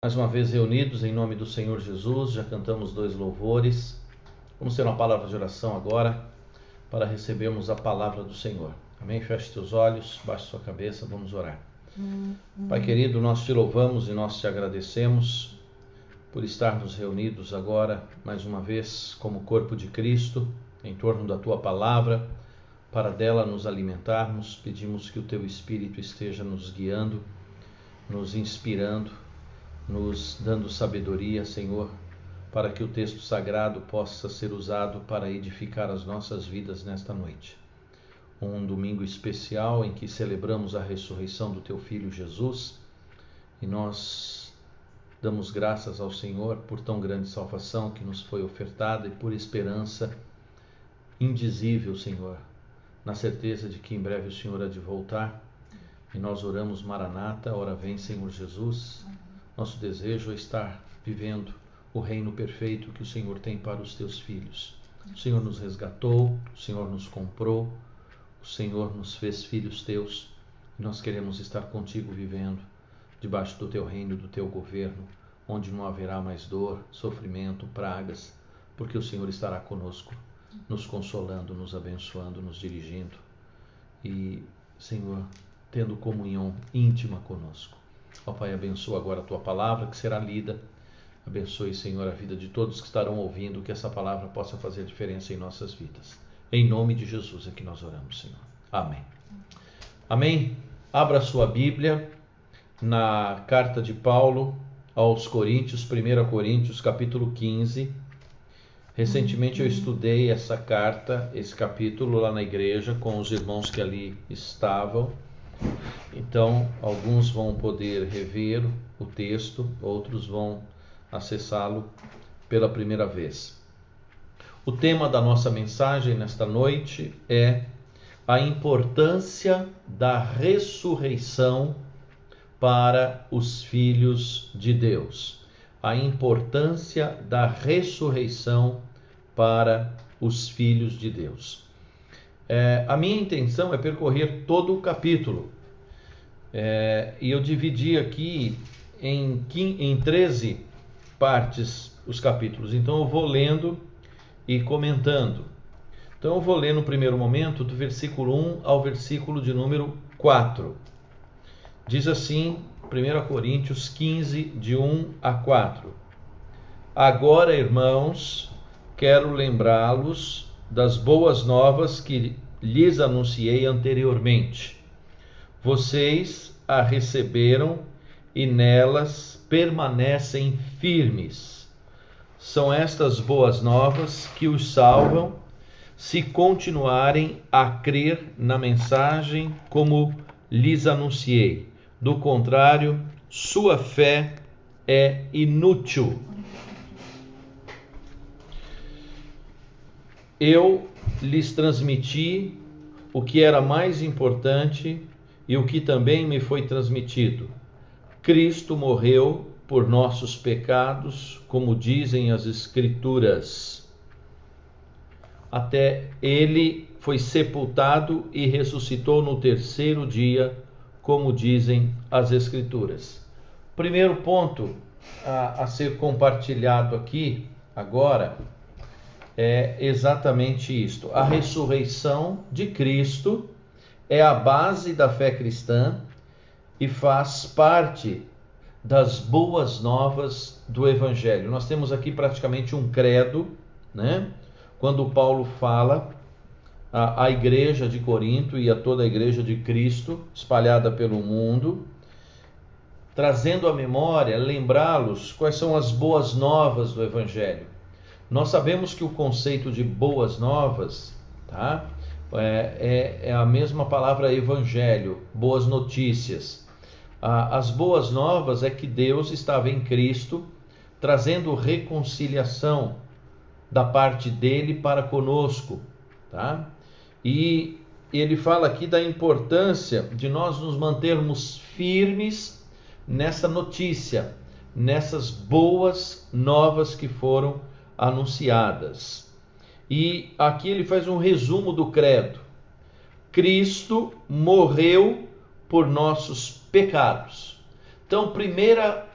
Mais uma vez reunidos em nome do Senhor Jesus, já cantamos 2 louvores. Vamos ter uma palavra de oração agora para recebermos a palavra do Senhor. Amém? Feche teus olhos, baixe sua cabeça, vamos orar. Pai querido, nós te louvamos e nós te agradecemos por estarmos reunidos agora, mais uma vez, como corpo de Cristo, em torno da tua palavra, para dela nos alimentarmos. Pedimos que o teu Espírito esteja nos guiando, nos inspirando, nos dando sabedoria, Senhor, para que o texto sagrado possa ser usado para edificar as nossas vidas nesta noite. Um domingo especial em que celebramos a ressurreição do Teu Filho Jesus, e nós damos graças ao Senhor por tão grande salvação que nos foi ofertada e por esperança indizível, Senhor, na certeza de que em breve o Senhor há de voltar, e nós oramos: Maranata, ora vem, Senhor Jesus. Nosso desejo é estar vivendo o reino perfeito que o Senhor tem para os teus filhos. O Senhor nos resgatou, o Senhor nos comprou, o Senhor nos fez filhos teus, e nós queremos estar contigo vivendo debaixo do teu reino, do teu governo, onde não haverá mais dor, sofrimento, pragas, porque o Senhor estará conosco, nos consolando, nos abençoando, nos dirigindo e, Senhor, tendo comunhão íntima conosco. Ó Pai, abençoa agora a Tua palavra que será lida. Abençoe, Senhor, a vida de todos que estarão ouvindo, que essa palavra possa fazer diferença em nossas vidas. Em nome de Jesus é que nós oramos, Senhor. Amém. Amém. Abra sua Bíblia na carta de Paulo aos Coríntios, 1 Coríntios, capítulo 15. Recentemente eu estudei essa carta, esse capítulo lá na igreja com os irmãos que ali estavam. Então, alguns vão poder rever o texto, outros vão acessá-lo pela primeira vez. O tema da nossa mensagem nesta noite é a importância da ressurreição para os filhos de Deus. A importância da ressurreição para os filhos de Deus. A minha intenção é percorrer todo o capítulo. E eu dividi aqui em 13 partes os capítulos. Então eu vou lendo e comentando. Então eu vou ler no primeiro momento do versículo 1 ao versículo de número 4. Diz assim, 1 Coríntios 15, de 1 a 4. Agora, irmãos, quero lembrá-los das boas novas que lhes anunciei anteriormente. Vocês a receberam e nelas permanecem firmes. São estas boas novas que os salvam, se continuarem a crer na mensagem como lhes anunciei. Do contrário, sua fé é inútil. Eu lhes transmiti o que era mais importante e o que também me foi transmitido. Cristo morreu por nossos pecados, como dizem as Escrituras. Até ele foi sepultado e ressuscitou no terceiro dia, como dizem as Escrituras. Primeiro ponto a ser compartilhado aqui agora é exatamente isto. A ressurreição de Cristo é a base da fé cristã e faz parte das boas novas do Evangelho. Nós temos aqui praticamente um credo, né? Quando Paulo fala à igreja de Corinto e a toda a igreja de Cristo espalhada pelo mundo, trazendo à memória, lembrá-los quais são as boas novas do Evangelho. Nós sabemos que o conceito de boas novas, tá? É a mesma palavra evangelho, boas notícias. As boas novas é que Deus estava em Cristo, trazendo reconciliação da parte dele para conosco, tá? E ele fala aqui da importância de nós nos mantermos firmes nessa notícia, nessas boas novas que foram anunciadas. E aqui ele faz um resumo do credo. Cristo morreu por nossos pecados. Então, primeira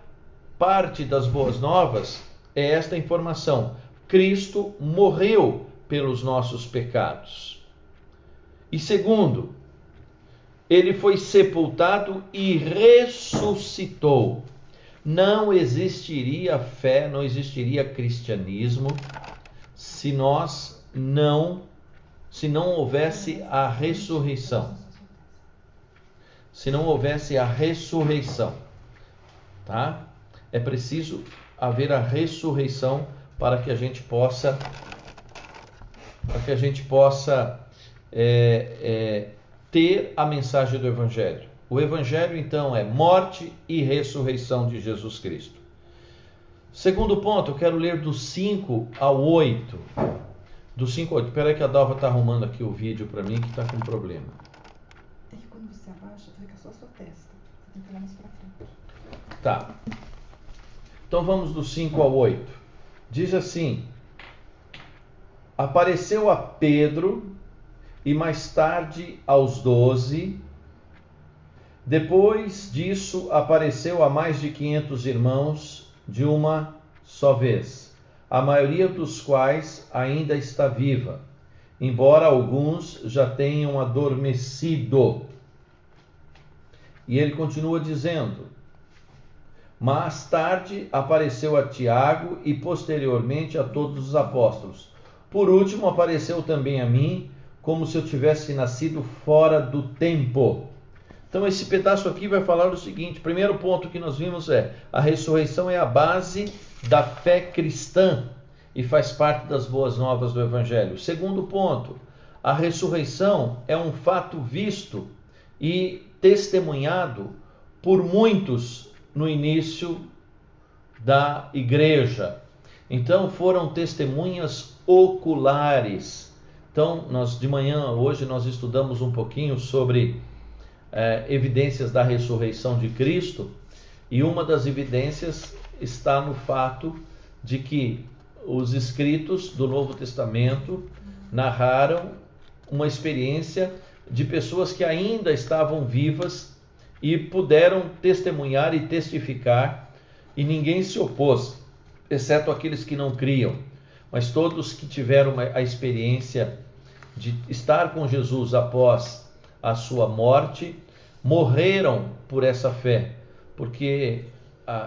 parte das boas novas é esta informação: Cristo morreu pelos nossos pecados. E segundo, ele foi sepultado e ressuscitou. Não existiria fé, não existiria cristianismo se não houvesse a ressurreição. Se não houvesse a ressurreição, tá? É preciso haver a ressurreição para que a gente possa ter a mensagem do Evangelho. O Evangelho, então, é morte e ressurreição de Jesus Cristo. Segundo ponto, eu quero ler do 5 ao 8. Do 5 ao 8. Espera aí que a Dalva está arrumando aqui o vídeo para mim, que está com problema. É que quando você abaixa, fica só a sua testa. Você tem que olhar mais para frente. Tá. Então vamos do 5 ao 8. Diz assim: apareceu a Pedro e mais tarde aos 12. Depois disso apareceu a mais de 500 irmãos de uma só vez, a maioria dos quais ainda está viva, embora alguns já tenham adormecido. E ele continua dizendo: mais tarde apareceu a Tiago e posteriormente a todos os apóstolos. Por último apareceu também a mim, como se eu tivesse nascido fora do tempo. Então esse pedaço aqui vai falar o seguinte: primeiro ponto que nós vimos é: a ressurreição é a base da fé cristã e faz parte das boas novas do Evangelho. Segundo ponto, a ressurreição é um fato visto e testemunhado por muitos no início da igreja. Então foram testemunhas oculares. Então de manhã hoje nós estudamos um pouquinho sobre evidências da ressurreição de Cristo, e uma das evidências está no fato de que os escritos do Novo Testamento narraram uma experiência de pessoas que ainda estavam vivas e puderam testemunhar e testificar, e ninguém se opôs, exceto aqueles que não criam, mas todos que tiveram a experiência de estar com Jesus após a sua morte morreram por essa fé, porque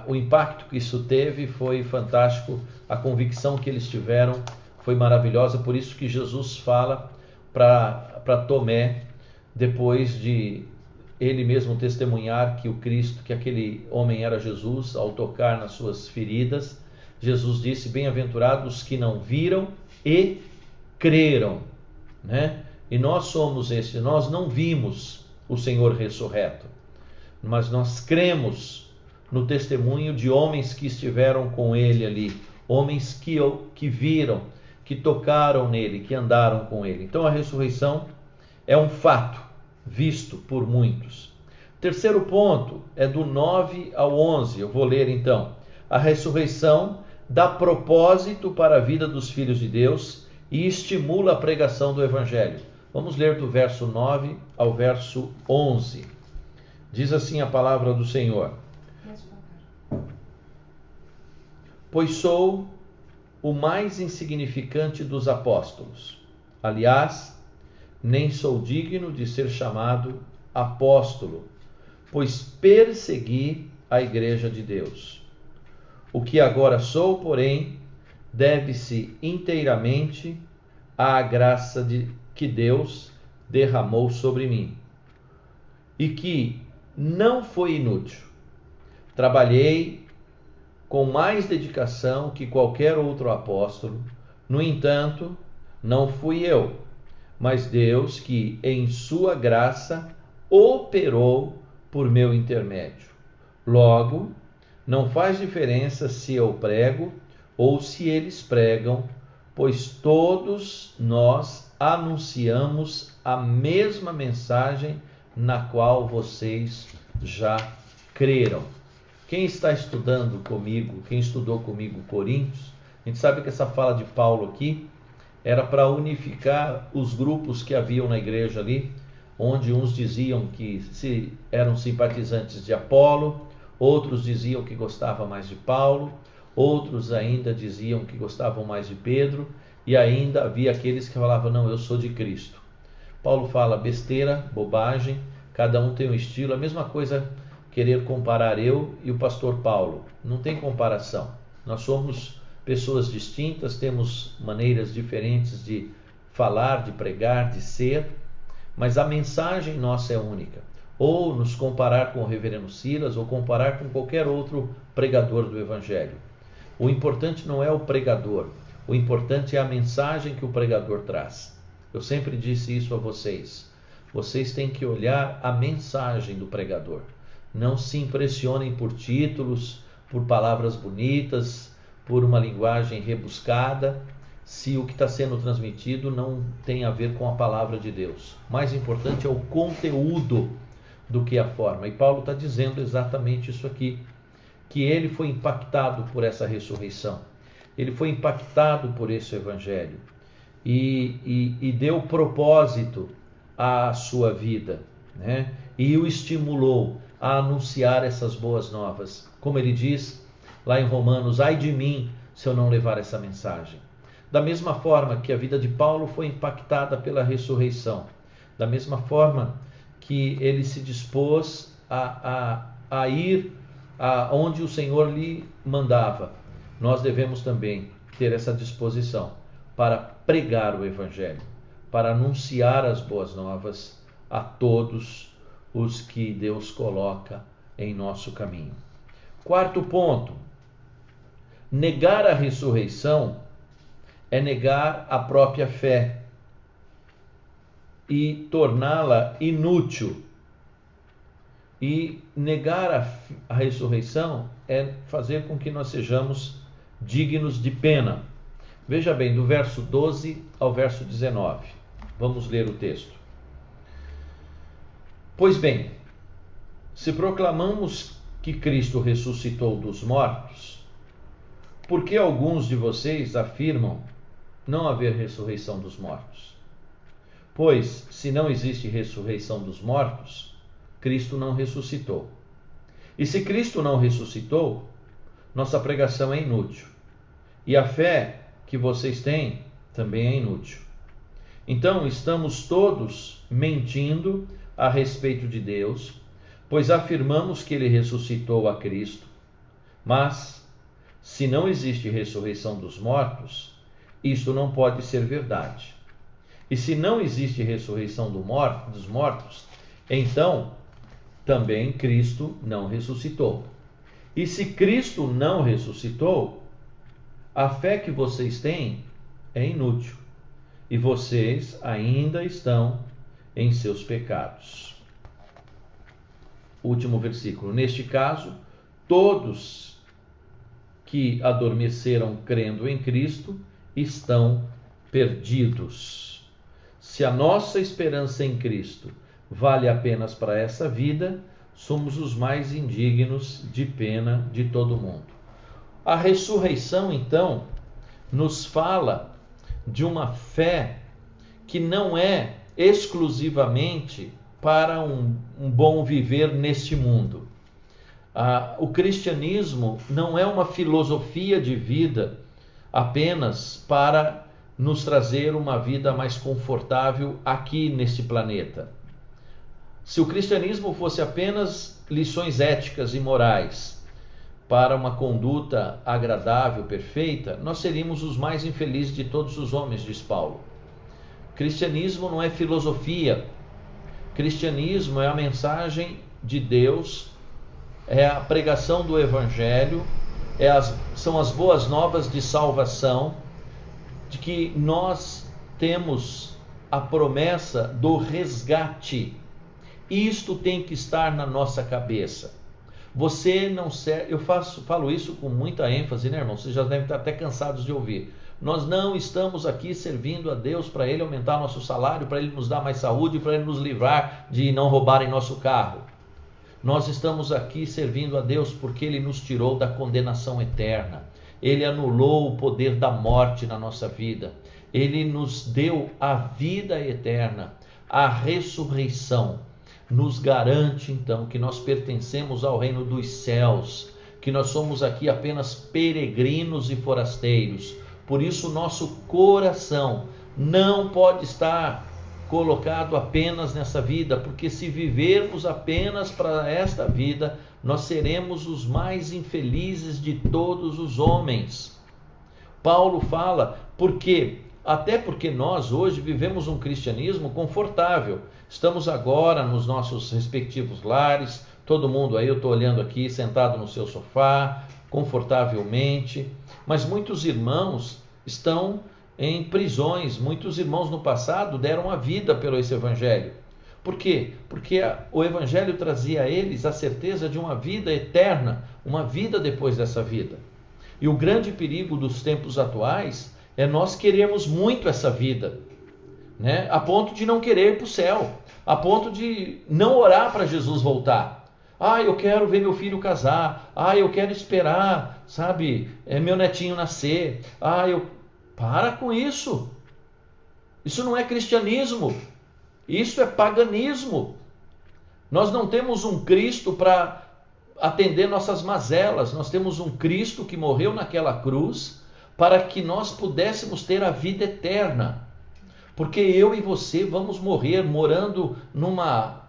o impacto que isso teve foi fantástico, a convicção que eles tiveram foi maravilhosa. Por isso que Jesus fala para Tomé, depois de ele mesmo testemunhar que o Cristo, que aquele homem era Jesus, ao tocar nas suas feridas, Jesus disse: bem-aventurados que não viram e creram, né? E nós somos esses, nós não vimos o Senhor ressurreto, mas nós cremos no testemunho de homens que estiveram com ele ali, homens que viram, que tocaram nele, que andaram com ele. Então a ressurreição é um fato visto por muitos. Terceiro ponto é do 9 ao 11, eu vou ler então. A ressurreição dá propósito para a vida dos filhos de Deus e estimula a pregação do Evangelho. Vamos ler do verso 9 ao verso 11. Diz assim a palavra do Senhor: pois sou o mais insignificante dos apóstolos. Aliás, nem sou digno de ser chamado apóstolo, pois persegui a igreja de Deus. O que agora sou, porém, deve-se inteiramente à graça que Deus derramou sobre mim, e que não foi inútil. Trabalhei com mais dedicação que qualquer outro apóstolo. No entanto, não fui eu, mas Deus que, em sua graça, operou por meu intermédio. Logo, não faz diferença se eu prego ou se eles pregam, pois todos nós anunciamos a mesma mensagem na qual vocês já creram. Quem está estudando comigo, quem estudou comigo Coríntios, a gente sabe que essa fala de Paulo aqui era para unificar os grupos que haviam na igreja ali, onde uns diziam que eram simpatizantes de Apolo, outros diziam que gostavam mais de Paulo, outros ainda diziam que gostavam mais de Pedro, e ainda havia aqueles que falavam, não, eu sou de Cristo. Paulo fala besteira, bobagem, cada um tem um estilo, a mesma coisa querer comparar eu e o pastor Paulo. Não tem comparação. Nós somos pessoas distintas, temos maneiras diferentes de falar, de pregar, de ser, mas a mensagem nossa é única. Ou nos comparar com o reverendo Silas, ou comparar com qualquer outro pregador do Evangelho. O importante não é o pregador, o importante é a mensagem que o pregador traz. Eu sempre disse isso a vocês. Vocês têm que olhar a mensagem do pregador. Não se impressionem por títulos, por palavras bonitas, por uma linguagem rebuscada, se o que está sendo transmitido não tem a ver com a palavra de Deus. O mais importante é o conteúdo do que a forma. E Paulo está dizendo exatamente isso aqui, que ele foi impactado por essa ressurreição. Ele foi impactado por esse evangelho e deu propósito à sua vida, né? E o estimulou a anunciar essas boas novas. Como ele diz lá em Romanos, ai de mim se eu não levar essa mensagem. Da mesma forma que a vida de Paulo foi impactada pela ressurreição, da mesma forma que ele se dispôs a ir aonde o Senhor lhe mandava, nós devemos também ter essa disposição para pregar o Evangelho, para anunciar as boas novas a todos os que Deus coloca em nosso caminho. Quarto ponto, negar a ressurreição é negar a própria fé e torná-la inútil. E negar a ressurreição é fazer com que nós sejamos dignos de pena. Veja bem, do verso 12 ao verso 19. Vamos ler o texto. Pois bem, se proclamamos que Cristo ressuscitou dos mortos, por que alguns de vocês afirmam não haver ressurreição dos mortos? Pois, se não existe ressurreição dos mortos, Cristo não ressuscitou. E se Cristo não ressuscitou, nossa pregação é inútil. E a fé que vocês têm também é inútil. Então, estamos todos mentindo a respeito de Deus, pois afirmamos que Ele ressuscitou a Cristo. Mas, se não existe ressurreição dos mortos, isto não pode ser verdade. E se não existe ressurreição dos mortos, então também Cristo não ressuscitou. E se Cristo não ressuscitou, a fé que vocês têm é inútil, e vocês ainda estão em seus pecados. Último versículo. Neste caso, todos que adormeceram crendo em Cristo estão perdidos. Se a nossa esperança em Cristo vale apenas para essa vida, somos os mais indignos de pena de todo mundo. A ressurreição, então, nos fala de uma fé que não é exclusivamente para um bom viver neste mundo. O cristianismo não é uma filosofia de vida apenas para nos trazer uma vida mais confortável aqui neste planeta. Se o cristianismo fosse apenas lições éticas e morais para uma conduta agradável, perfeita, nós seríamos os mais infelizes de todos os homens, diz Paulo. Cristianismo não é filosofia. Cristianismo é a mensagem de Deus, é a pregação do Evangelho, são as boas novas de salvação, de que nós temos a promessa do resgate. Isto tem que estar na nossa cabeça. Você não serve, eu falo isso com muita ênfase, né, irmão? Vocês já devem estar até cansados de ouvir. Nós não estamos aqui servindo a Deus para Ele aumentar nosso salário, para Ele nos dar mais saúde, para Ele nos livrar de não roubarem nosso carro. Nós estamos aqui servindo a Deus porque Ele nos tirou da condenação eterna. Ele anulou o poder da morte na nossa vida. Ele nos deu a vida eterna, a ressurreição. nos garante então que nós pertencemos ao reino dos céus, que nós somos aqui apenas peregrinos e forasteiros. Por isso nosso coração não pode estar colocado apenas nessa vida, porque se vivermos apenas para esta vida, nós seremos os mais infelizes de todos os homens. Paulo fala, por quê? Até porque nós hoje vivemos um cristianismo confortável. Estamos agora nos nossos respectivos lares, todo mundo aí, eu estou olhando aqui, sentado no seu sofá, confortavelmente. Mas muitos irmãos estão em prisões, muitos irmãos no passado deram a vida pelo esse evangelho. Por quê? Porque o evangelho trazia a eles a certeza de uma vida eterna, uma vida depois dessa vida. E o grande perigo dos tempos atuais é nós queremos muito essa vida, né? A ponto de não querer ir para o céu, a ponto de não orar para Jesus voltar. Eu quero ver meu filho casar, eu quero esperar, sabe, meu netinho nascer, Para com isso. Isso não é cristianismo, isso é paganismo. Nós não temos um Cristo para atender nossas mazelas, nós temos um Cristo que morreu naquela cruz para que nós pudéssemos ter a vida eterna. Porque eu e você vamos morrer morando numa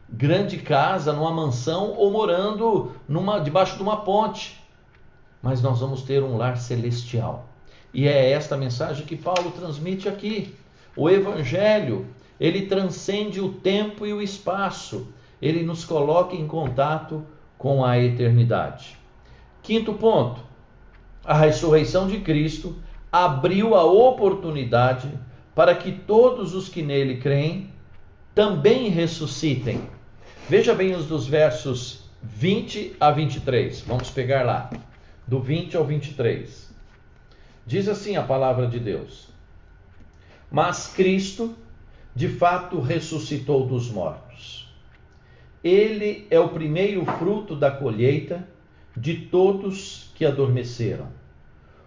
grande casa, numa mansão, ou morando debaixo de uma ponte. Mas nós vamos ter um lar celestial. E é esta mensagem que Paulo transmite aqui. O Evangelho, ele transcende o tempo e o espaço. Ele nos coloca em contato com a eternidade. Quinto ponto. A ressurreição de Cristo abriu a oportunidade para que todos os que nele creem também ressuscitem. Veja bem os dos versos 20 a 23. Vamos pegar lá, do 20 ao 23. Diz assim a palavra de Deus: Mas Cristo, de fato, ressuscitou dos mortos. Ele é o primeiro fruto da colheita de todos que adormeceram.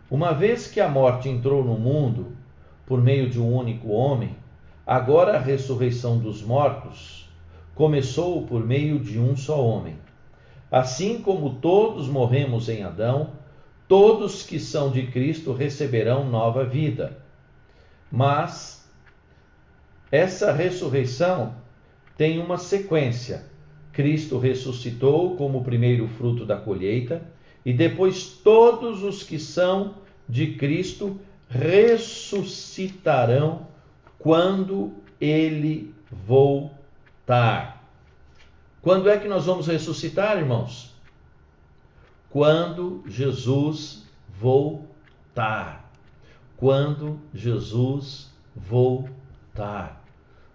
Uma vez que a morte entrou no mundo por meio de um único homem, agora a ressurreição dos mortos começou por meio de um só homem. Assim como todos morremos em Adão, todos que são de Cristo receberão nova vida. Mas essa ressurreição tem uma sequência. Cristo ressuscitou como o primeiro fruto da colheita, e depois todos os que são de Cristo ressuscitarão quando ele voltar. Quando é que nós vamos ressuscitar, irmãos? Quando Jesus voltar. Quando Jesus voltar.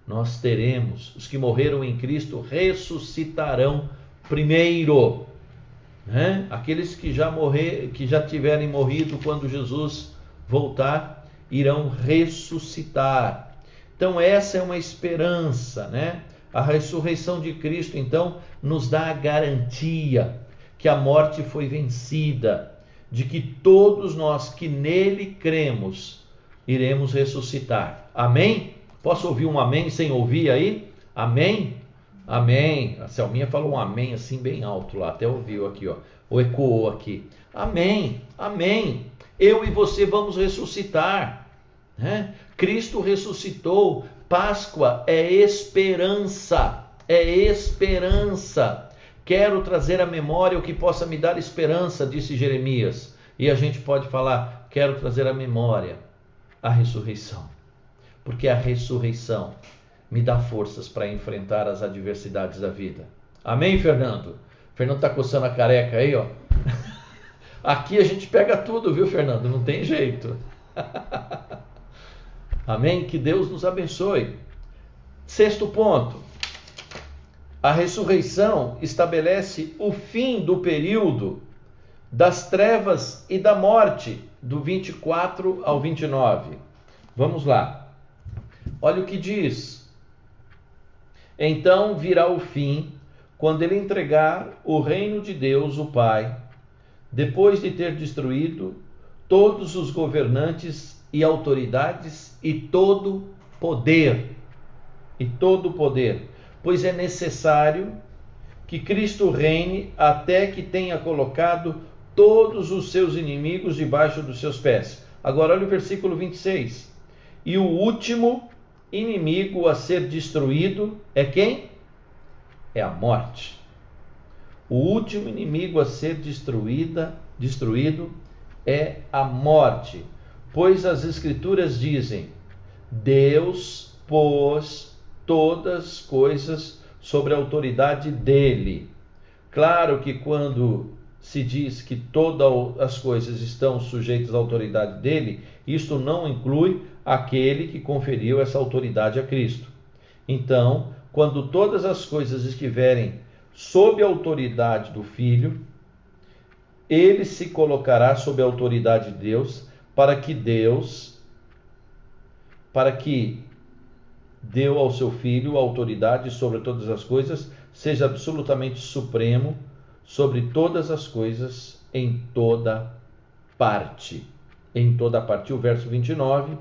Nós teremos, os que morreram em Cristo ressuscitarão primeiro, né? Aqueles que já tiverem morrido quando Jesus voltar, irão ressuscitar. Então essa é uma esperança, né? A ressurreição de Cristo, então, nos dá a garantia que a morte foi vencida, de que todos nós que nele cremos, iremos ressuscitar. Amém? Posso ouvir um amém sem ouvir aí? Amém? Amém. A Selminha falou um amém assim bem alto lá, até ouviu aqui, ou ecoou aqui. Amém, amém. Eu e você vamos ressuscitar, né? Cristo ressuscitou. Páscoa é esperança, é esperança. Quero trazer à memória o que possa me dar esperança, disse Jeremias. E a gente pode falar, quero trazer à memória a ressurreição. Porque a ressurreição me dá forças para enfrentar as adversidades da vida. Amém, Fernando? Fernando está coçando a careca aí, ó. Aqui a gente pega tudo, viu, Fernando? Não tem jeito. Amém? Que Deus nos abençoe. Sexto ponto. A ressurreição estabelece o fim do período das trevas e da morte, do 24 ao 29. Vamos lá. Olha o que diz. Então virá o fim, quando ele entregar o reino de Deus, o Pai, depois de ter destruído todos os governantes e autoridades e todo poder. pois é necessário que Cristo reine até que tenha colocado todos os seus inimigos debaixo dos seus pés. Agora olha o versículo 26. E o último inimigo a ser destruído é quem? É a morte. O último inimigo a ser destruído é a morte. Pois as Escrituras dizem: Deus pôs todas as coisas sobre a autoridade dele. Claro que quando se diz que todas as coisas estão sujeitas à autoridade dele, isto não inclui aquele que conferiu essa autoridade a Cristo. Então, quando todas as coisas estiverem sob a autoridade do Filho, ele se colocará sob a autoridade de Deus, para que deu ao seu Filho a autoridade sobre todas as coisas, seja absolutamente supremo sobre todas as coisas em toda parte. Em toda parte. O verso 29.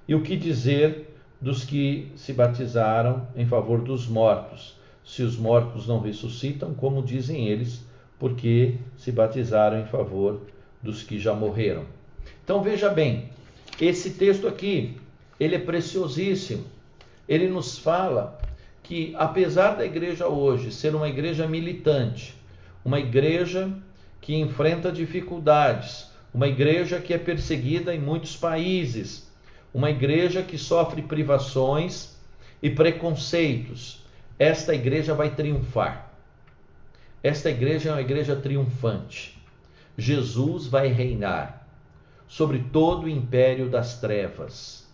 E o que dizer dos que se batizaram em favor dos mortos? Se os mortos não ressuscitam, como dizem eles, porque se batizaram em favor dos que já morreram. Então veja bem, esse texto aqui, ele é preciosíssimo. Ele nos fala que, apesar da igreja hoje ser uma igreja militante, uma igreja que enfrenta dificuldades, uma igreja que é perseguida em muitos países, uma igreja que sofre privações e preconceitos, esta igreja vai triunfar. Esta igreja é uma igreja triunfante. Jesus vai reinar sobre todo o império das trevas,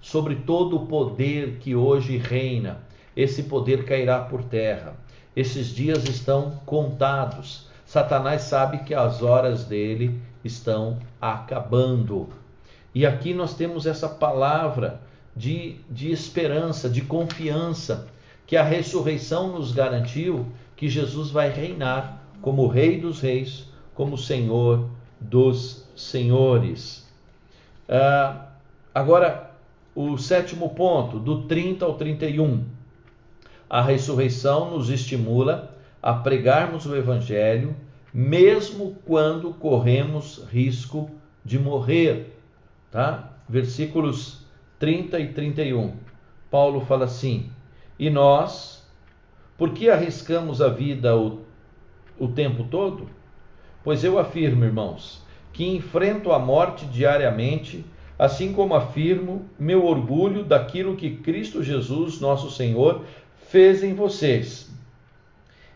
sobre todo o poder que hoje reina. Esse poder cairá por terra. Esses dias estão contados. Satanás sabe que as horas dele estão acabando. E aqui nós temos essa palavra de esperança, de confiança, que a ressurreição nos garantiu que Jesus vai reinar como Rei dos Reis, como Senhor dos Senhores. Agora, o sétimo ponto, do 30 ao 31. A ressurreição nos estimula a pregarmos o Evangelho, mesmo quando corremos risco de morrer. Tá? Versículos 30 e 31. Paulo fala assim: E nós, por que arriscamos a vida o tempo todo? Pois eu afirmo, irmãos, que enfrento a morte diariamente, assim como afirmo meu orgulho daquilo que Cristo Jesus, nosso Senhor, fez em vocês.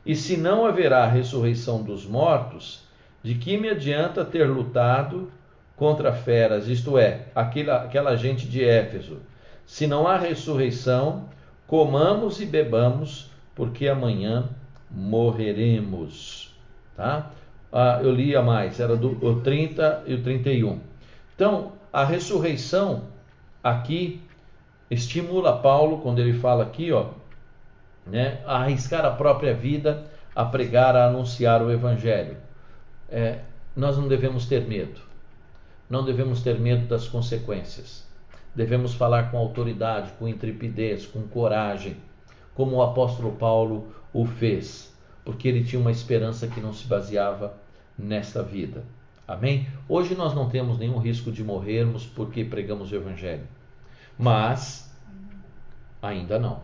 E se não haverá ressurreição dos mortos, de que me adianta ter lutado contra feras, isto é, aquela gente de Éfeso? Se não há ressurreição, comamos e bebamos, porque amanhã morreremos. Tá? Eu lia mais, era o 30 e o 31. Então, a ressurreição aqui estimula Paulo, quando ele fala aqui, a arriscar a própria vida, a pregar, a anunciar o Evangelho. Nós não devemos ter medo. Não devemos ter medo das consequências. Devemos falar com autoridade, com intrepidez, com coragem, como o apóstolo Paulo o fez, porque ele tinha uma esperança que não se baseava nesta vida. Amém? Hoje nós não temos nenhum risco de morrermos porque pregamos o Evangelho, mas ainda não.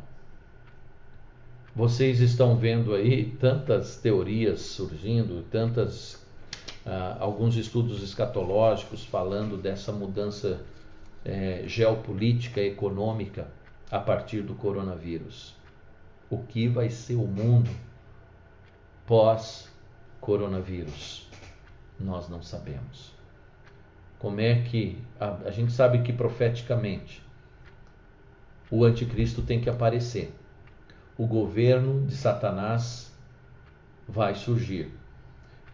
Vocês estão vendo aí tantas teorias surgindo, alguns estudos escatológicos falando dessa mudança geopolítica, econômica a partir do coronavírus. O que vai ser o mundo pós-coronavírus? Nós não sabemos. Como é que a gente sabe que profeticamente o anticristo tem que aparecer. O governo de Satanás vai surgir.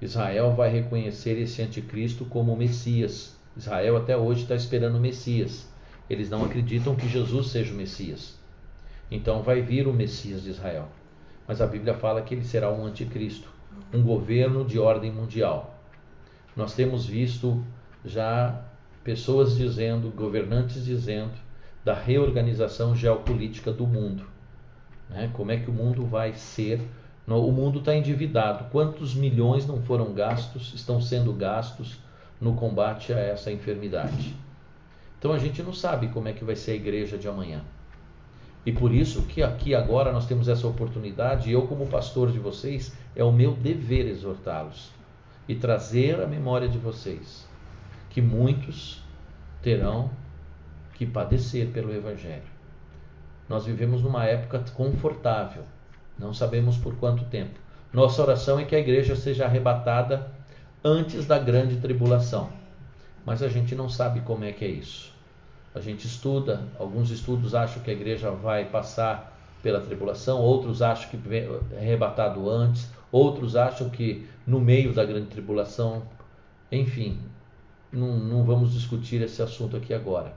Israel vai reconhecer esse anticristo como o Messias. Israel até hoje está esperando o Messias. Eles não acreditam que Jesus seja o Messias. Então vai vir o Messias de Israel. Mas a Bíblia fala que ele será um anticristo, um governo de ordem mundial. Nós temos visto já pessoas dizendo, governantes dizendo, da reorganização geopolítica do mundo. né? Como é que o mundo vai ser? O mundo está endividado. Quantos milhões não foram gastos, estão sendo gastos no combate a essa enfermidade? Então a gente não sabe como é que vai ser a igreja de amanhã. E por isso que aqui agora nós temos essa oportunidade, e eu como pastor de vocês, é o meu dever exortá-los e trazer à memória de vocês que muitos terão que padecer pelo Evangelho. Nós vivemos numa época confortável, não sabemos por quanto tempo. Nossa oração é que a igreja seja arrebatada antes da grande tribulação, mas a gente não sabe como é que é isso. A gente estuda, alguns estudos acham que a igreja vai passar pela tribulação, outros acham que é arrebatado antes, outros acham que no meio da grande tribulação. Enfim, não vamos discutir esse assunto aqui agora.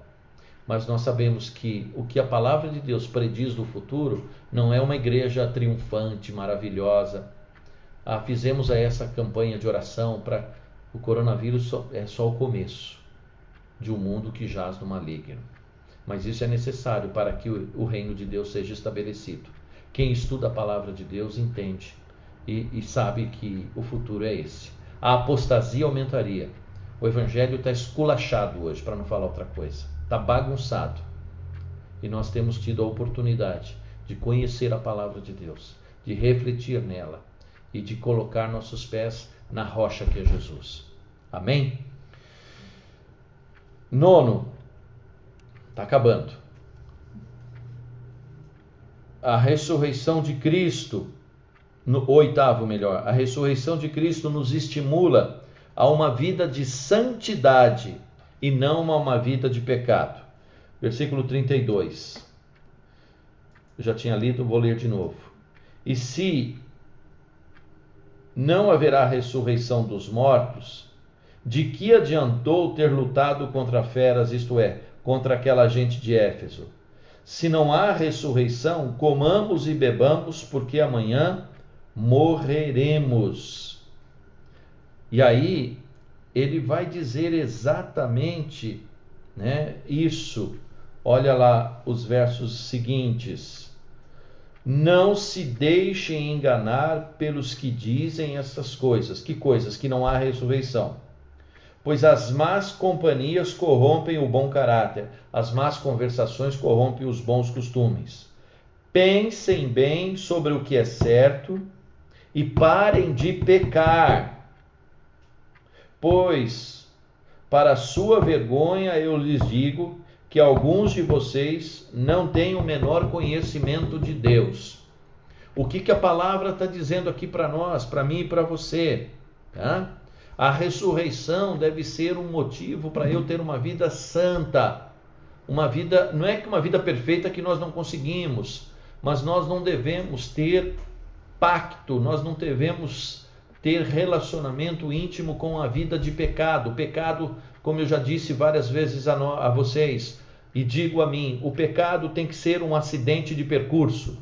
Mas nós sabemos que o que a palavra de Deus prediz do futuro não é uma igreja triunfante, maravilhosa. Fizemos essa campanha de oração para o coronavírus, é só o começo de um mundo que jaz no maligno. Mas isso é necessário para que o reino de Deus seja estabelecido. Quem estuda a palavra de Deus entende e sabe que o futuro é esse. A apostasia aumentaria. O evangelho está esculachado hoje, para não falar outra coisa. Está bagunçado. E nós temos tido a oportunidade de conhecer a palavra de Deus, de refletir nela e de colocar nossos pés na rocha que é Jesus. Amém? 9, está acabando. A ressurreição de Cristo, 8º melhor, a ressurreição de Cristo nos estimula a uma vida de santidade e não a uma vida de pecado. Versículo 32. Eu já tinha lido, vou ler de novo. E se não haverá ressurreição dos mortos, de que adiantou ter lutado contra feras, isto é, contra aquela gente de Éfeso? Se não há ressurreição, comamos e bebamos, porque amanhã morreremos. E aí, ele vai dizer exatamente, né, isso. Olha lá os versos seguintes. Não se deixem enganar pelos que dizem essas coisas. Que coisas? Que não há ressurreição. Pois as más companhias corrompem o bom caráter, as más conversações corrompem os bons costumes. Pensem bem sobre o que é certo e parem de pecar, pois, para sua vergonha, eu lhes digo que alguns de vocês não têm o menor conhecimento de Deus. O que a palavra está dizendo aqui para nós, para mim e para você? Tá? A ressurreição deve ser um motivo para eu ter uma vida santa. Uma vida, não é que uma vida perfeita que nós não conseguimos, mas nós não devemos ter pacto, nós não devemos ter relacionamento íntimo com a vida de pecado. O pecado, como eu já disse várias vezes a vocês, e digo a mim, o pecado tem que ser um acidente de percurso.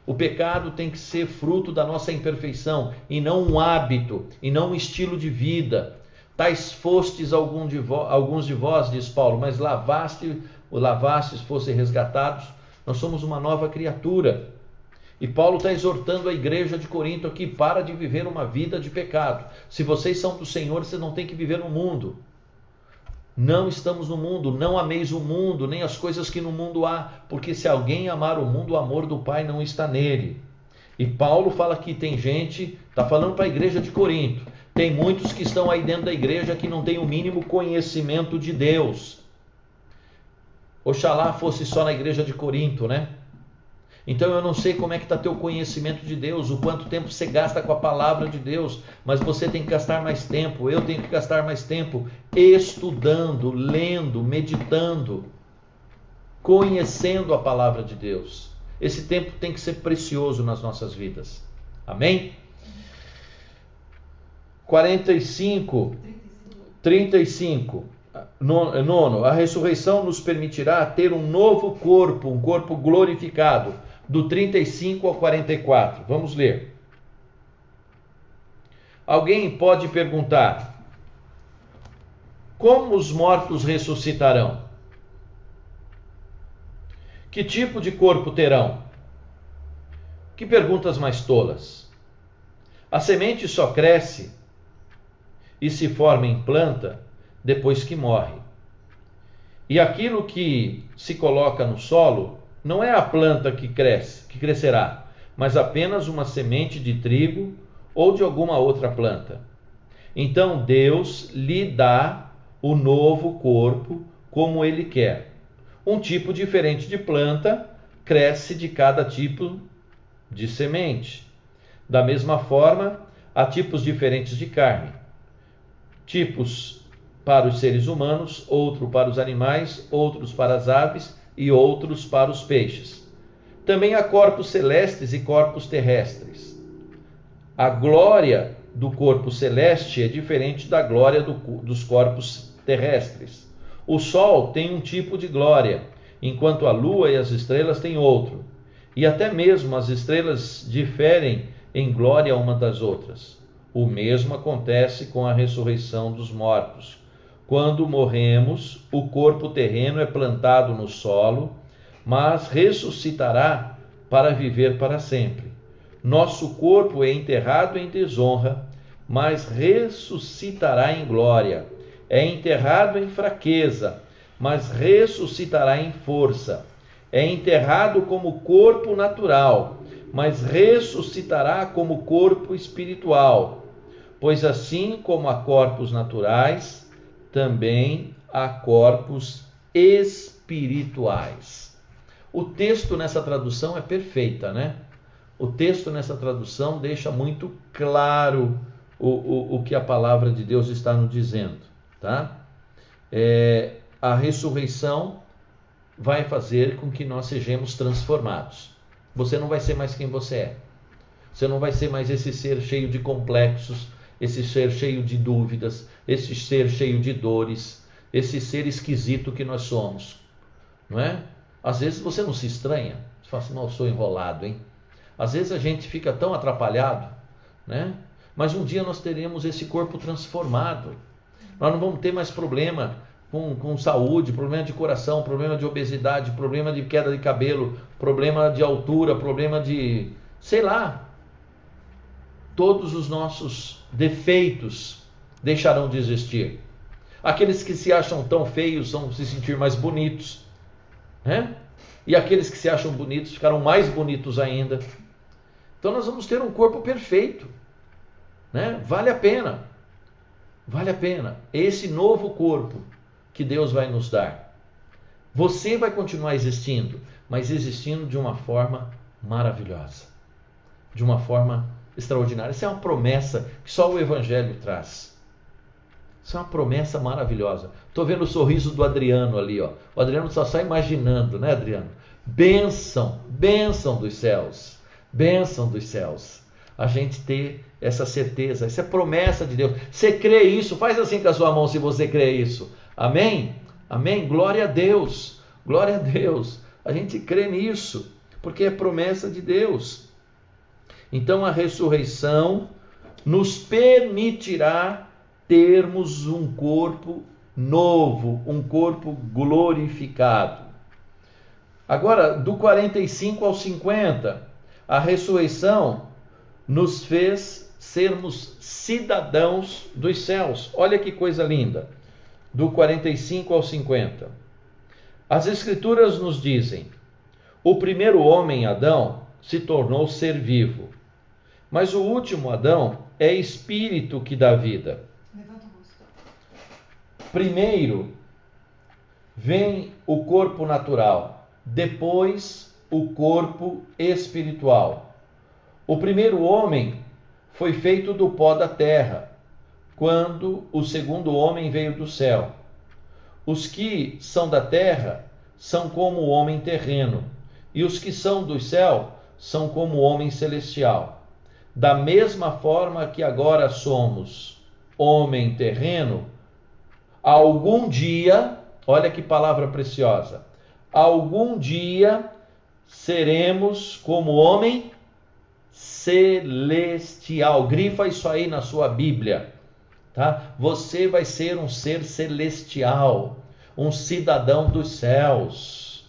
O pecado tem que ser fruto da nossa imperfeição, e não um hábito, e não um estilo de vida. Tais fostes alguns de vós, diz Paulo, mas lavastes, fossem resgatados. Nós somos uma nova criatura. E Paulo está exortando a igreja de Corinto aqui, para de viver uma vida de pecado. Se vocês são do Senhor, vocês não têm que viver no mundo. Não estamos no mundo, não ameis o mundo, nem as coisas que no mundo há, porque se alguém amar o mundo, o amor do Pai não está nele. E Paulo fala que tem gente, está falando para a igreja de Corinto, tem muitos que estão aí dentro da igreja que não têm o mínimo conhecimento de Deus. Oxalá fosse só na igreja de Corinto, né? Então eu não sei como é que está teu conhecimento de Deus, o quanto tempo você gasta com a palavra de Deus, mas você tem que gastar mais tempo, eu tenho que gastar mais tempo estudando, lendo, meditando, conhecendo a palavra de Deus. Esse tempo tem que ser precioso nas nossas vidas. Amém? 35. Nono, a ressurreição nos permitirá ter um novo corpo, um corpo glorificado. Do 35 ao 44. Vamos ler. Alguém pode perguntar: como os mortos ressuscitarão? Que tipo de corpo terão? Que perguntas mais tolas! A semente só cresce e se forma em planta depois que morre. E aquilo que se coloca no solo não é a planta que crescerá, mas apenas uma semente de trigo ou de alguma outra planta. Então Deus lhe dá o novo corpo como ele quer. Um tipo diferente de planta cresce de cada tipo de semente. Da mesma forma, há tipos diferentes de carne. Tipos para os seres humanos, outro para os animais, outros para as aves e outros para os peixes. Também há corpos celestes e corpos terrestres. A glória do corpo celeste é diferente da glória dos corpos terrestres. O sol tem um tipo de glória, enquanto a lua e as estrelas têm outro. E até mesmo as estrelas diferem em glória uma das outras. O mesmo acontece com a ressurreição dos mortos. Quando morremos, o corpo terreno é plantado no solo, mas ressuscitará para viver para sempre. Nosso corpo é enterrado em desonra, mas ressuscitará em glória. É enterrado em fraqueza, mas ressuscitará em força. É enterrado como corpo natural, mas ressuscitará como corpo espiritual. Pois assim como há corpos naturais, também há corpos espirituais. O texto nessa tradução é perfeita, né? O texto nessa tradução deixa muito claro o que a palavra de Deus está nos dizendo, tá? A ressurreição vai fazer com que nós sejamos transformados. Você não vai ser mais quem você é. Você não vai ser mais esse ser cheio de complexos, esse ser cheio de dúvidas, esse ser cheio de dores, esse ser esquisito que nós somos, não é? Às vezes você não se estranha, você fala assim, não, eu sou enrolado, hein? Às vezes a gente fica tão atrapalhado, né? Mas um dia nós teremos esse corpo transformado. Nós não vamos ter mais problema com saúde, problema de coração, problema de obesidade, problema de queda de cabelo, problema de altura, problema de, sei lá. Todos os nossos defeitos deixarão de existir. Aqueles que se acham tão feios vão se sentir mais bonitos, né? E aqueles que se acham bonitos ficarão mais bonitos ainda. Então nós vamos ter um corpo perfeito, né? Vale a pena. Vale a pena. Esse novo corpo que Deus vai nos dar. Você vai continuar existindo, mas existindo de uma forma maravilhosa. De uma forma extraordinária. Isso é uma promessa que só o Evangelho traz. Isso é uma promessa maravilhosa. Estou vendo o sorriso do Adriano ali, ó. O Adriano só está imaginando, né, Adriano? Bênção, bênção dos céus. Bênção dos céus. A gente ter essa certeza, essa é promessa de Deus. Você crê isso? Faz assim com a sua mão se você crê isso. Amém? Amém? Glória a Deus. Glória a Deus. A gente crê nisso, porque é promessa de Deus. Então a ressurreição nos permitirá termos um corpo novo, um corpo glorificado. Agora, do 45 ao 50, a ressurreição nos fez sermos cidadãos dos céus. Olha que coisa linda. Do 45 ao 50. As Escrituras nos dizem: o primeiro homem, Adão, se tornou ser vivo. Mas o último Adão é espírito que dá vida. Levanta o rosto. Primeiro vem o corpo natural, depois o corpo espiritual. O primeiro homem foi feito do pó da terra, quando o segundo homem veio do céu. Os que são da terra são como o homem terreno, e os que são do céu são como o homem celestial. Da mesma forma que agora somos homem terreno, algum dia, olha que palavra preciosa, algum dia seremos como homem celestial. Grifa isso aí na sua Bíblia, tá? Você vai ser um ser celestial, um cidadão dos céus.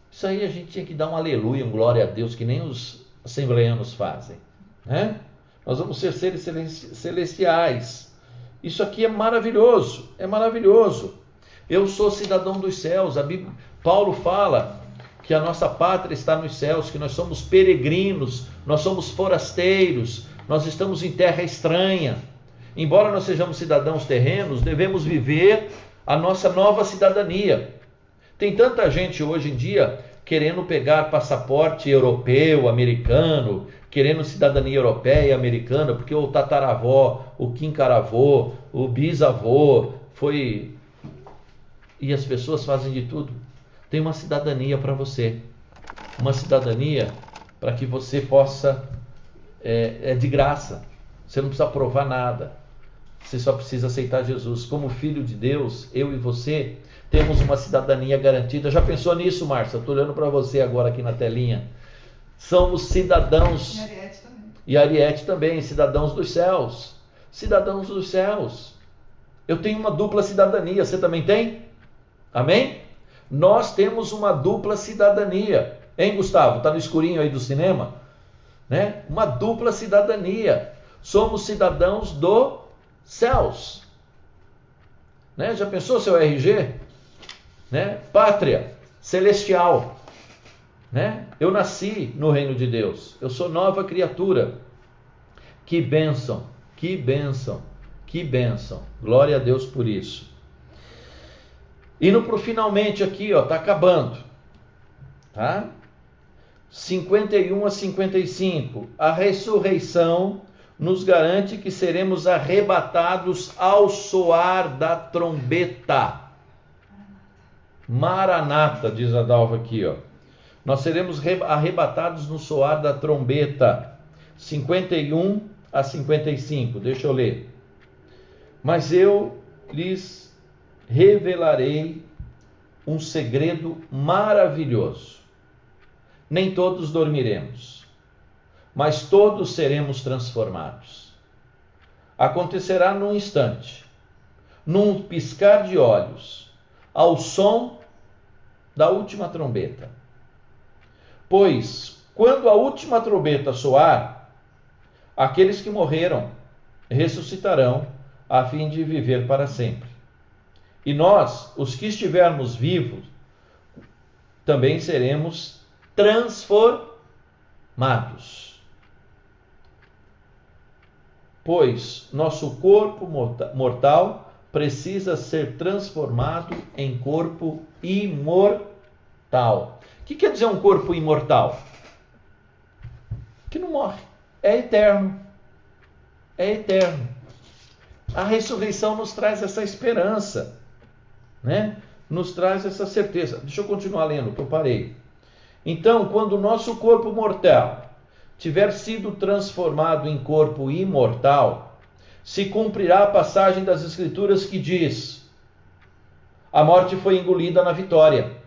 Isso aí a gente tinha que dar um aleluia, um glória a Deus, que nem os assembleianos fazem, né? Nós vamos ser seres celestiais. Isso aqui é maravilhoso, é maravilhoso. Eu sou cidadão dos céus. Paulo fala que a nossa pátria está nos céus, que nós somos peregrinos, nós somos forasteiros, nós estamos em terra estranha. Embora nós sejamos cidadãos terrenos, devemos viver a nossa nova cidadania. Tem tanta gente hoje em dia querendo pegar passaporte europeu, americano, querendo cidadania europeia e americana, porque o tataravó, o quincaravô, o bisavô foi... E as pessoas fazem de tudo. Tem uma cidadania para você. Uma cidadania para que você possa... É de graça. Você não precisa provar nada. Você só precisa aceitar Jesus. Como filho de Deus, eu e você temos uma cidadania garantida. Já pensou nisso, Márcia? Estou olhando para você agora aqui na telinha. Somos cidadãos... E Ariete também, cidadãos dos céus. Cidadãos dos céus. Eu tenho uma dupla cidadania. Você também tem? Amém? Nós temos uma dupla cidadania. Hein, Gustavo? Está no escurinho aí do cinema? Né? Uma dupla cidadania. Somos cidadãos dos céus. Né? Já pensou seu RG? Né? Pátria celestial. Né? Eu nasci no reino de Deus. Eu sou nova criatura. Que bênção, que bênção, que bênção. Glória a Deus por isso. Indo para o finalmente aqui, ó, tá acabando. Tá? 51 a 55. A ressurreição nos garante que seremos arrebatados ao soar da trombeta. Maranata, diz a Dalva aqui, ó. Nós seremos arrebatados no soar da trombeta. 51 a 55. Deixa eu ler. Mas eu lhes revelarei um segredo maravilhoso. Nem todos dormiremos, mas todos seremos transformados. Acontecerá num instante, num piscar de olhos, ao som da última trombeta. Pois, quando a última trombeta soar, aqueles que morreram ressuscitarão a fim de viver para sempre. E nós, os que estivermos vivos, também seremos transformados. Pois nosso corpo mortal precisa ser transformado em corpo imortal. O que quer dizer um corpo imortal? Que não morre. É eterno. É eterno. A ressurreição nos traz essa esperança, né? Nos traz essa certeza. Deixa eu continuar lendo, que eu parei. Então, quando o nosso corpo mortal tiver sido transformado em corpo imortal, se cumprirá a passagem das Escrituras que diz: a morte foi engolida na vitória.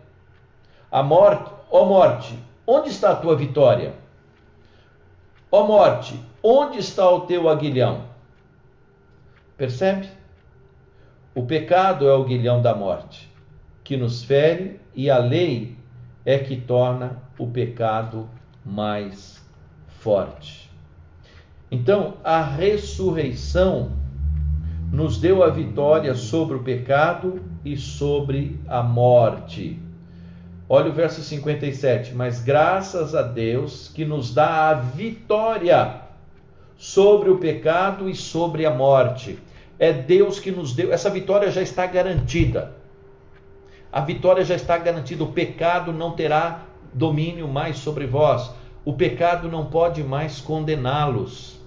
A morte, ó morte, onde está a tua vitória? Ó morte, onde está o teu aguilhão? Percebe? O pecado é o aguilhão da morte, que nos fere, e a lei é que torna o pecado mais forte. Então, a ressurreição nos deu a vitória sobre o pecado e sobre a morte. Olha o verso 57. Mas graças a Deus que nos dá a vitória sobre o pecado e sobre a morte. É Deus que nos deu, essa vitória já está garantida. A vitória já está garantida, o pecado não terá domínio mais sobre vós. O pecado não pode mais condená-los.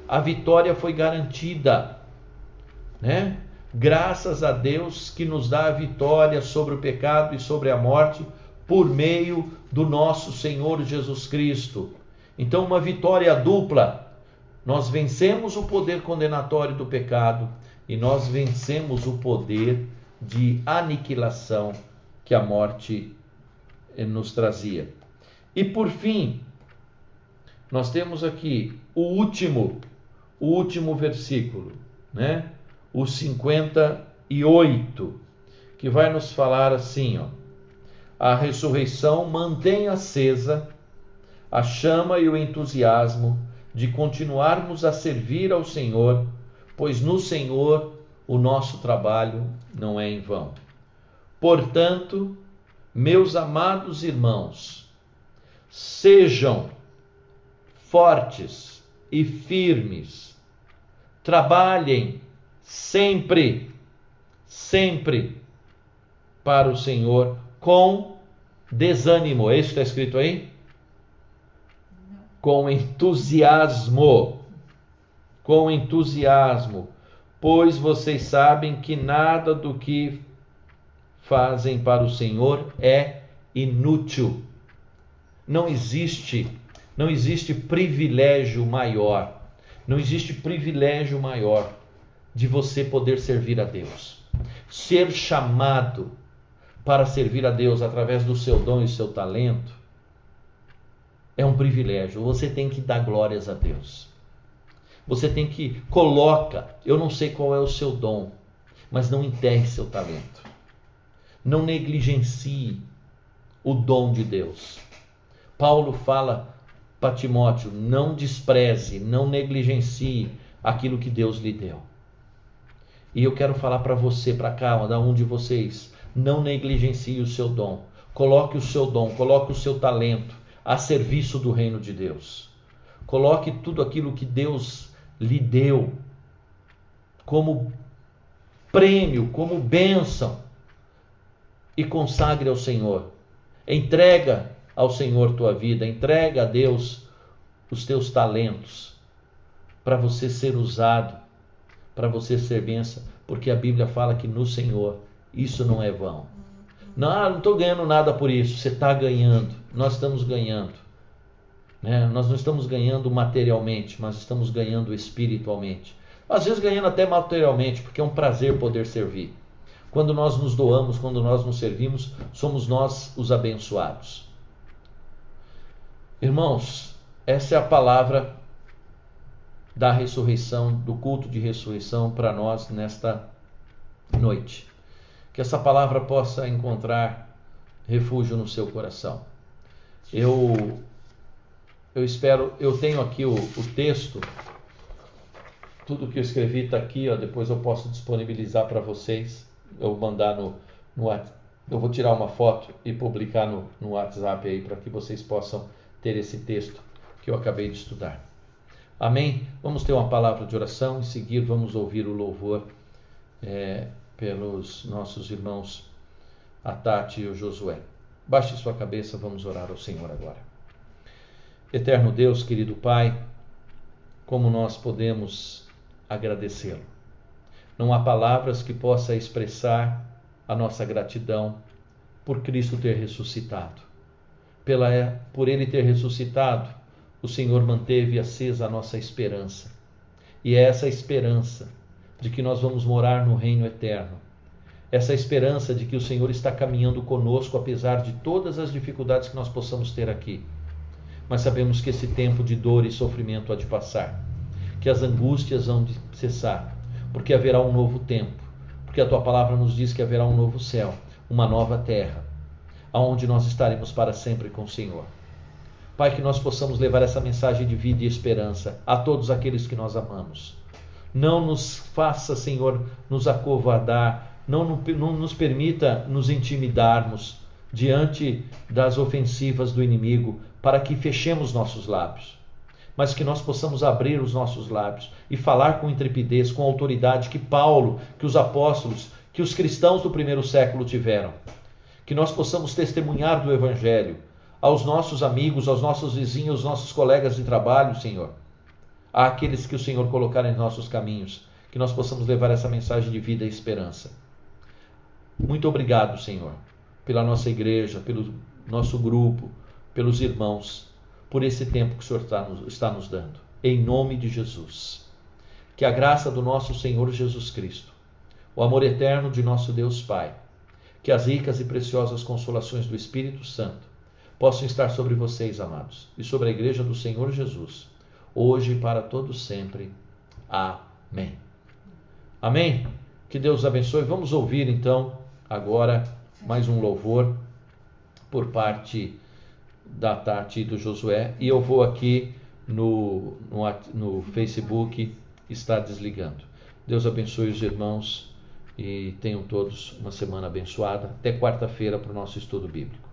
A vitória foi garantida, né? Graças a Deus que nos dá a vitória sobre o pecado e sobre a morte por meio do nosso Senhor Jesus Cristo. Então, uma vitória dupla. Nós vencemos o poder condenatório do pecado e nós vencemos o poder de aniquilação que a morte nos trazia. E por fim, nós temos aqui o último versículo, né? O 58, que vai nos falar assim, ó: a ressurreição mantém acesa a chama e o entusiasmo de continuarmos a servir ao Senhor, pois no Senhor o nosso trabalho não é em vão. Portanto, meus amados irmãos, sejam fortes e firmes, trabalhem sempre para o Senhor com desânimo. É isso que está escrito aí? Não. Com entusiasmo, pois vocês sabem que nada do que fazem para o Senhor é inútil. Não existe privilégio maior. Não existe privilégio maior de você poder servir a Deus. Ser chamado para servir a Deus através do seu dom e seu talento é um privilégio. Você tem que dar glórias a Deus. Você tem que eu não sei qual é o seu dom, mas não enterre seu talento. Não negligencie o dom de Deus. Paulo fala para Timóteo, não despreze, não negligencie aquilo que Deus lhe deu. E eu quero falar para você, para cada um de vocês, não negligencie o seu dom. Coloque o seu dom, coloque o seu talento a serviço do reino de Deus. Coloque tudo aquilo que Deus lhe deu como prêmio, como bênção, e consagre ao Senhor. Entrega ao Senhor tua vida, entrega a Deus os teus talentos, para você ser usado, para você ser bênção, porque a Bíblia fala que no Senhor isso não é vão. Não estou ganhando nada por isso. Você está ganhando, nós estamos ganhando, né? Nós não estamos ganhando materialmente, mas estamos ganhando espiritualmente. Às vezes ganhando até materialmente, porque é um prazer poder servir. Quando nós nos doamos, quando nós nos servimos, somos nós os abençoados. Irmãos, essa é a palavra da ressurreição, do culto de ressurreição para nós nesta noite. Que essa palavra possa encontrar refúgio no seu coração. Eu espero, eu tenho aqui o texto, tudo que eu escrevi está aqui, ó, depois eu posso disponibilizar para vocês. Eu mandar no WhatsApp. Eu vou tirar uma foto e publicar no WhatsApp aí, para que vocês possam ter esse texto que eu acabei de estudar. Amém? Vamos ter uma palavra de oração. Em seguida vamos ouvir o louvor pelos nossos irmãos a Tati e o Josué. Baixe sua cabeça, vamos orar ao Senhor agora. Eterno Deus, querido Pai, como nós podemos agradecê-lo? Não há palavras que possam expressar a nossa gratidão por Cristo ter ressuscitado. Por Ele ter ressuscitado, o Senhor manteve acesa a nossa esperança. E é essa esperança de que nós vamos morar no reino eterno. Essa esperança de que o Senhor está caminhando conosco, apesar de todas as dificuldades que nós possamos ter aqui. Mas sabemos que esse tempo de dor e sofrimento há de passar. Que as angústias hão de cessar. Porque haverá um novo tempo, porque a Tua palavra nos diz que haverá um novo céu, uma nova terra, aonde nós estaremos para sempre com o Senhor. Pai, que nós possamos levar essa mensagem de vida e esperança a todos aqueles que nós amamos. Não nos faça, Senhor, nos acovardar, não nos permita nos intimidarmos diante das ofensivas do inimigo, para que fechemos nossos lábios. Mas que nós possamos abrir os nossos lábios e falar com intrepidez, com autoridade que Paulo, que os apóstolos, que os cristãos do primeiro século tiveram. Que nós possamos testemunhar do Evangelho aos nossos amigos, aos nossos vizinhos, aos nossos colegas de trabalho, Senhor. Àqueles que o Senhor colocar em nossos caminhos. Que nós possamos levar essa mensagem de vida e esperança. Muito obrigado, Senhor, pela nossa igreja, pelo nosso grupo, pelos irmãos, por esse tempo que o Senhor está nos dando. Em nome de Jesus. Que a graça do nosso Senhor Jesus Cristo, o amor eterno de nosso Deus Pai, que as ricas e preciosas consolações do Espírito Santo possam estar sobre vocês, amados, e sobre a igreja do Senhor Jesus, hoje e para todos sempre. Amém. Amém? Que Deus abençoe. Vamos ouvir então agora mais um louvor por parte da Tati e do Josué, e eu vou aqui no Facebook estar desligando. Deus abençoe os irmãos e tenham todos uma semana abençoada. Até quarta-feira para o nosso estudo bíblico.